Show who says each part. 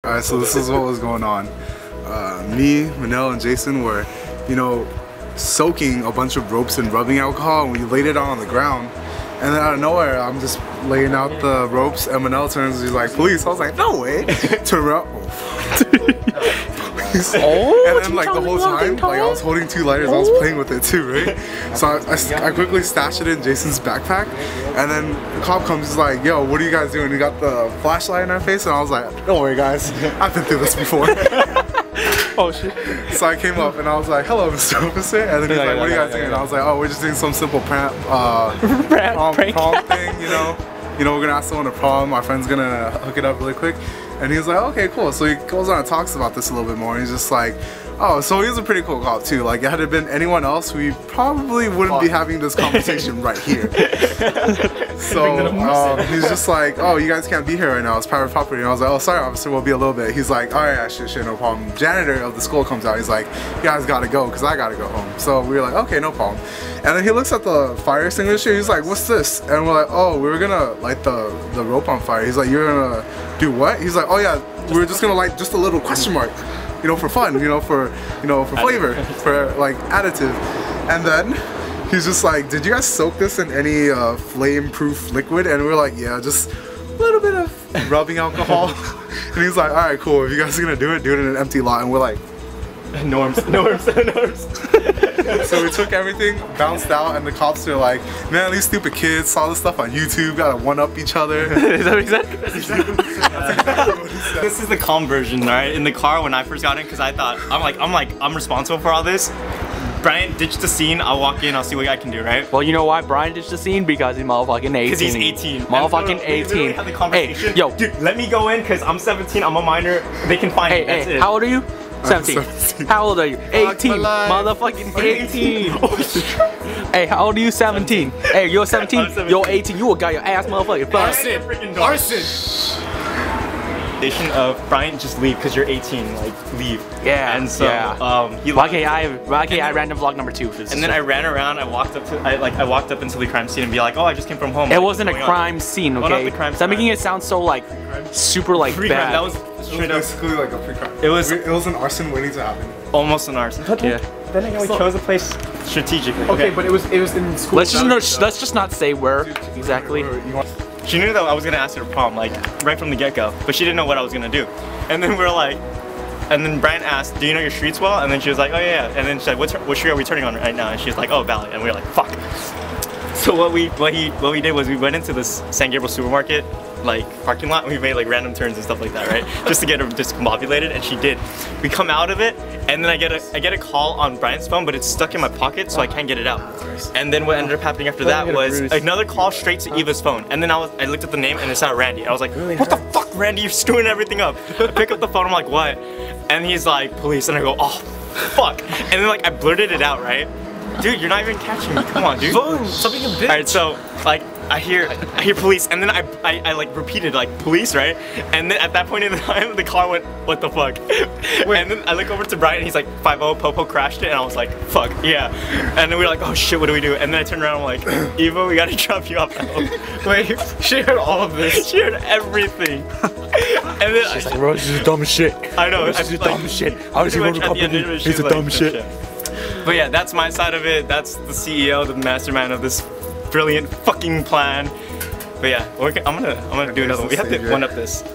Speaker 1: Alright, so this is what was going on. Me, Manel, and Jason were, you know, soaking a bunch of ropes in rubbing alcohol, and we laid it out on the ground. And then out of nowhere, I'm just laying out the ropes, and Manel turns, he's like, police. I was like, no way. Turn around. And then like the whole time, like I was holding 2 lighters, I was playing with it too, right? So I quickly stashed it in Jason's backpack, and then the cop comes, he's like, yo, what are you guys doing? We got the flashlight in our face, and I was like, don't worry guys, I've been through this before.
Speaker 2: Oh shit.
Speaker 1: So I came up and I was like, hello Mr. Officer, and then he's like, what are you guys doing? And I was like, oh, we're just doing some simple prom thing, you know, we're gonna ask someone to prom, our friend's gonna hook it up really quick. And he was like, okay, cool. So he goes on and talks about this a little bit more. And he's just like, oh, so he was a pretty cool cop too. Like, had it been anyone else, we probably wouldn't be having this conversation right here. So he's just like, oh, you guys can't be here right now. It's private property. And I was like, oh, sorry, officer, we'll be a little bit. He's like, all right, shit, no problem. Janitor of the school comes out. He's like, you guys gotta go, because I gotta go home. So we were like, okay, no problem. And then he looks at the fire extinguisher. He's like, what's this? And we're like, oh, we were gonna light the rope on fire. He's like, you're gonna do what? He's like, oh yeah, we're just gonna light just a little question mark, you know, for fun, for flavor, for like additive. And then he's just like, did you guys soak this in any flame-proof liquid? And we're like, yeah, just a little bit of rubbing alcohol. And he's like, all right, cool. If you guys are gonna do it in an empty lot. And we're like, norms. So we took everything, bounced out, and the cops were like, man, these stupid kids saw this stuff on YouTube, gotta one-up each other.
Speaker 2: Is that what he said? This is the calm version, right? In the car when I first got in, because I thought, I'm responsible for all this. Brian ditched the scene, I'll walk in, I'll see what I can do, right?
Speaker 3: Well, you know why Brian ditched the scene? Because he's motherfucking 18.
Speaker 2: Because he's 18.
Speaker 3: Motherfucking 18.
Speaker 2: Had the conversation.
Speaker 3: Hey, yo.
Speaker 2: Dude, let me go in, because I'm 17, I'm a minor, they can find me, that's it.
Speaker 3: How old are you? 17. How old are you? 18. Motherfucking 18. Hey, how old are you? 17. Hey, you're 17. You're 18. You a guy, your ass motherfucker.
Speaker 2: Arson. Of Brian, just leave because you're 18. Like leave.
Speaker 3: Yeah.
Speaker 2: And so
Speaker 3: YKI random vlog number 2.
Speaker 2: And then I ran around. I walked up into the crime scene and be like, oh, I just came from home.
Speaker 3: It wasn't a crime scene, okay? Stop making it sound so like super like bad.
Speaker 2: That was straight up
Speaker 1: basically like a pre-crime.
Speaker 2: It was
Speaker 1: an arson waiting to happen.
Speaker 2: Almost an arson.
Speaker 3: Yeah.
Speaker 2: Then again, we chose a place strategically.
Speaker 4: Okay, but it was in school.
Speaker 3: Let's just not say where exactly.
Speaker 2: She knew that I was gonna ask her to prom, like right from the get-go, but she didn't know what I was gonna do. And then we were like, and then Brian asked, "Do you know your streets well?" And then she was like, "Oh yeah." And then she's like, "What street are we turning on right now?" And she's like, "Oh, Valley." And we were like, "Fuck." So what we did was we went into this San Gabriel supermarket like parking lot and we made like random turns and stuff like that, right? Just to get her discombobulated, and she did. We come out of it, and then I get a call on Brian's phone, but it's stuck in my pocket, so I can't get it out. And then what ended up happening after that was another call straight to Eva's phone. And then I looked at the name and it's not Randy. I was like, what the fuck, Randy? You're screwing everything up. I pick up the phone, I'm like, what? And he's like, police. And I go, oh, fuck. And then like I blurted it out, right? Dude, you're not even catching me. Come on, dude. Stop being a bitch. Alright, so like I hear police, and then I like repeated like police, right? And then at that point in the time, the car went, what the fuck? And then I look over to Brian, and he's like, 5-0, Popo crashed it, and I was like, fuck, yeah. And then we were like, oh shit, what do we do? And then I turned around, I'm like, Eva, we gotta drop you off at home. Wait, she heard all of this. She heard everything. And then
Speaker 3: she's like, bro, this is dumb shit.
Speaker 2: I know,
Speaker 3: this is dumb shit. How does he run a company? He's a dumb shit.
Speaker 2: But yeah, that's my side of it. That's the CEO, the mastermind of this brilliant fucking plan. But yeah, I'm gonna do another one. We have to one up this.